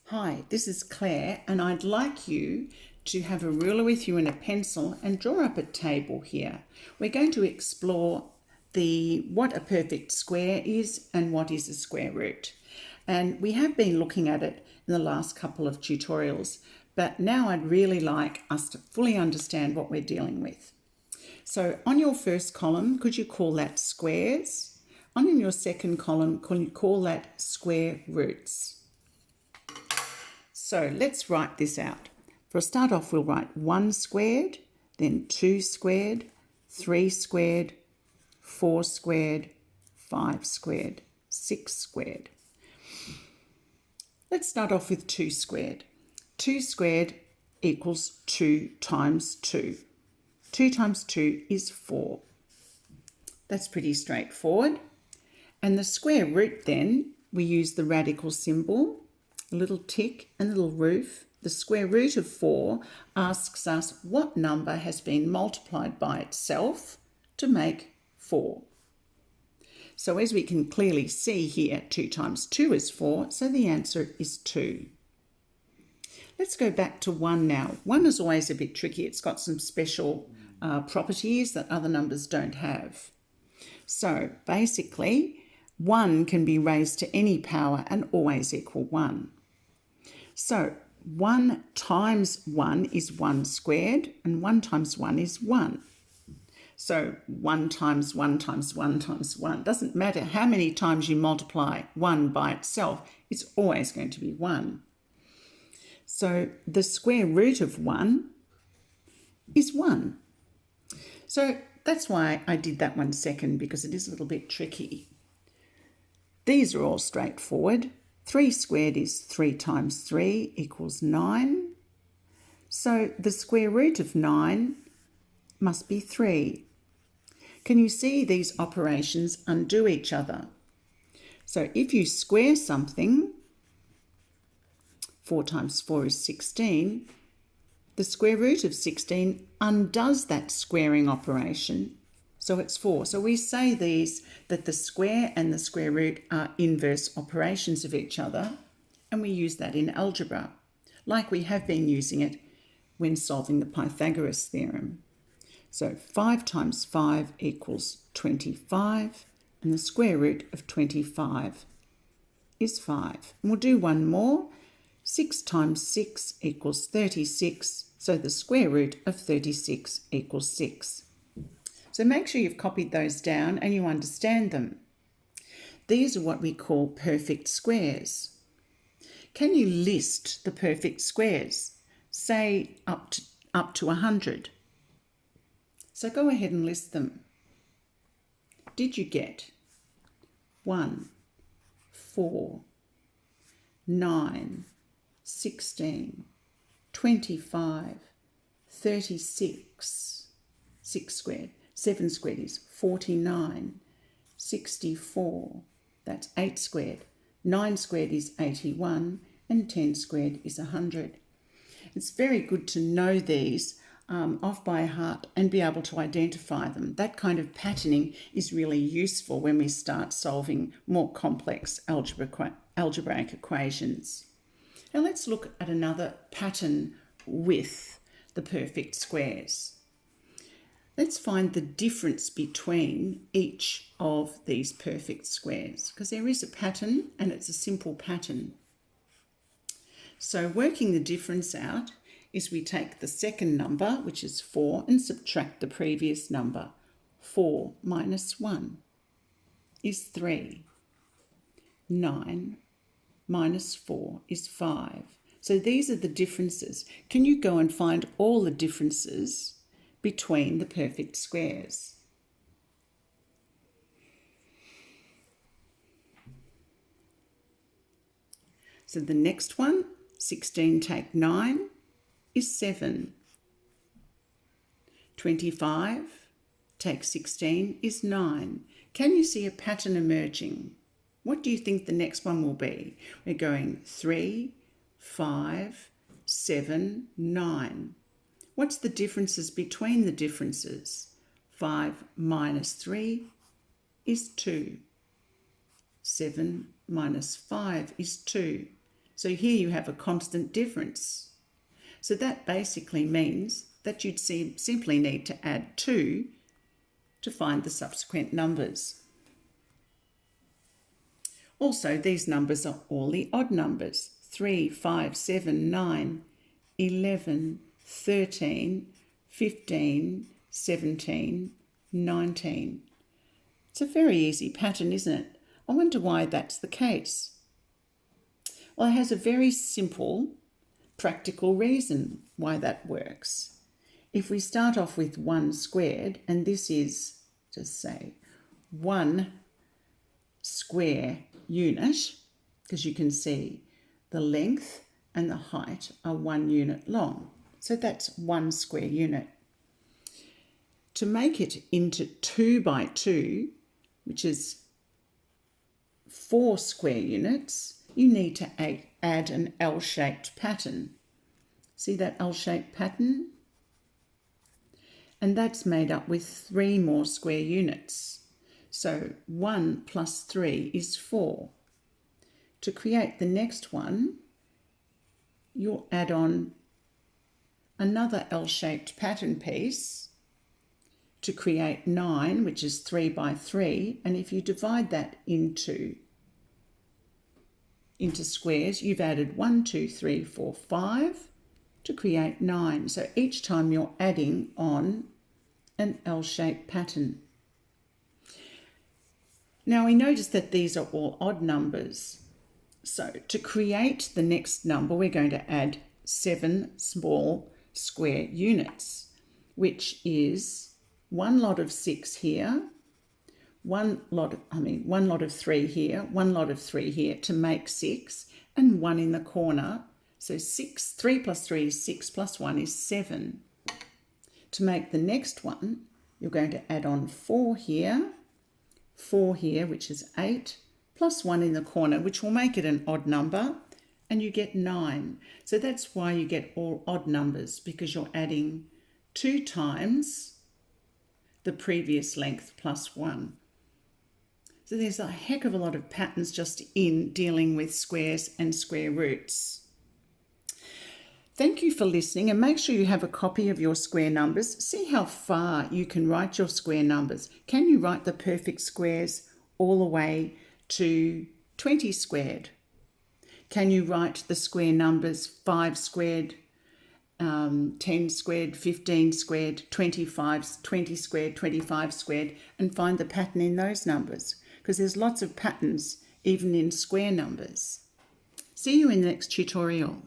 Hi, this is Claire, and I'd like you to have a ruler with you and a pencil and draw up a table here. We're going to explore what a perfect square is and what is a square root. And we have been looking at it in the last couple of tutorials, but now I'd really like us to fully understand what we're dealing with. So on your first column, could you call that squares? On your second column, could you call that square roots? So let's write this out. For a start off, we'll write 1 squared, then 2 squared, 3 squared, 4 squared, 5 squared, 6 squared. Let's start off with 2 squared. 2 squared equals 2 times 2. 2 times 2 is 4. That's pretty straightforward. And the square root then, we use the radical symbol, a little tick and a little roof. The square root of 4 asks us what number has been multiplied by itself to make 4. So as we can clearly see here, 2 times 2 is 4, so the answer is 2. Let's go back to 1 now. 1 is always a bit tricky. It's got some special properties that other numbers don't have. So basically, 1 can be raised to any power and always equal 1. So 1 times 1 is 1 squared, and 1 times 1 is 1. So 1 times 1 times 1 times 1. Doesn't matter how many times you multiply 1 by itself, it's always going to be 1. So the square root of 1 is 1. So that's why I did that one second, because it is a little bit tricky. These are all straightforward. 3 squared is 3 times 3 equals 9. So the square root of 9 must be 3. Can you see these operations undo each other? So if you square something, 4 times 4 is 16, the square root of 16 undoes that squaring operation. So it's 4. So we say that the square and the square root are inverse operations of each other, and we use that in algebra, like we have been using it when solving the Pythagoras Theorem. So 5 times 5 equals 25, and the square root of 25 is 5. And we'll do one more. 6 times 6 equals 36, so the square root of 36 equals 6. So make sure you've copied those down and you understand them. These are what we call perfect squares. Can you list the perfect squares? Say up to 100. So go ahead and list them. Did you get 1, 4, 9, 16, 25, 36, 6 squared. 7 squared is 49, 64, that's 8 squared. 9 squared is 81, and 10 squared is 100. It's very good to know these off by heart and be able to identify them. That kind of patterning is really useful when we start solving more complex algebraic equations. Now let's look at another pattern with the perfect squares. Let's find the difference between each of these perfect squares, because there is a pattern and it's a simple pattern. So working the difference out is we take the second number, which is 4, and subtract the previous number. 4 minus 1 is 3. 9 minus 4 is 5. So these are the differences. Can you go and find all the differences between the perfect squares? So the next one, 16 take 9 is 7. 25 take 16 is 9. Can you see a pattern emerging? What do you think the next one will be? We're going 3, 5, 7, 9. What's the differences between the differences? 5 minus 3 is 2. 7 minus 5 is 2. So here you have a constant difference. So that basically means that you'd simply need to add 2 to find the subsequent numbers. Also, these numbers are all the odd numbers: 3, 5, 7, 9, 11, 13, 15, 17, 19. It's a very easy pattern, isn't it? I wonder why that's the case. Well, it has a very simple, practical reason why that works. If we start off with 1 squared, and this is, just say, 1 square unit, because you can see the length and the height are 1 unit long. So that's 1 square unit. To make it into 2 by 2, which is 4 square units, you need to add an L-shaped pattern. See that L-shaped pattern? And that's made up with 3 more square units. So 1 plus 3 is 4. To create the next one, you'll add on another L-shaped pattern piece to create 9, which is 3 by 3. And if you divide that into squares, you've added 1, 2, 3, 4, 5 to create 9. So each time you're adding on an L-shaped pattern. Now we notice that these are all odd numbers. So to create the next number, we're going to add 7 small square units, which is 1 lot of 6 here, one lot of 3 here, 1 lot of 3 here to make 6, and 1 in the corner. So 3 plus 3 is 6 plus 1 is 7. To make the next one, you're going to add on 4 here, 4 here, which is 8, plus 1 in the corner, which will make it an odd number, and you get 9. So that's why you get all odd numbers, because you're adding 2 times the previous length plus 1. So there's a heck of a lot of patterns just in dealing with squares and square roots. Thank you for listening, and make sure you have a copy of your square numbers. See how far you can write your square numbers. Can you write the perfect squares all the way to 20 squared? Can you write the square numbers 5 squared, 10 squared, 15 squared, 25, 20 squared, 25 squared, and find the pattern in those numbers? Because there's lots of patterns even in square numbers. See you in the next tutorial.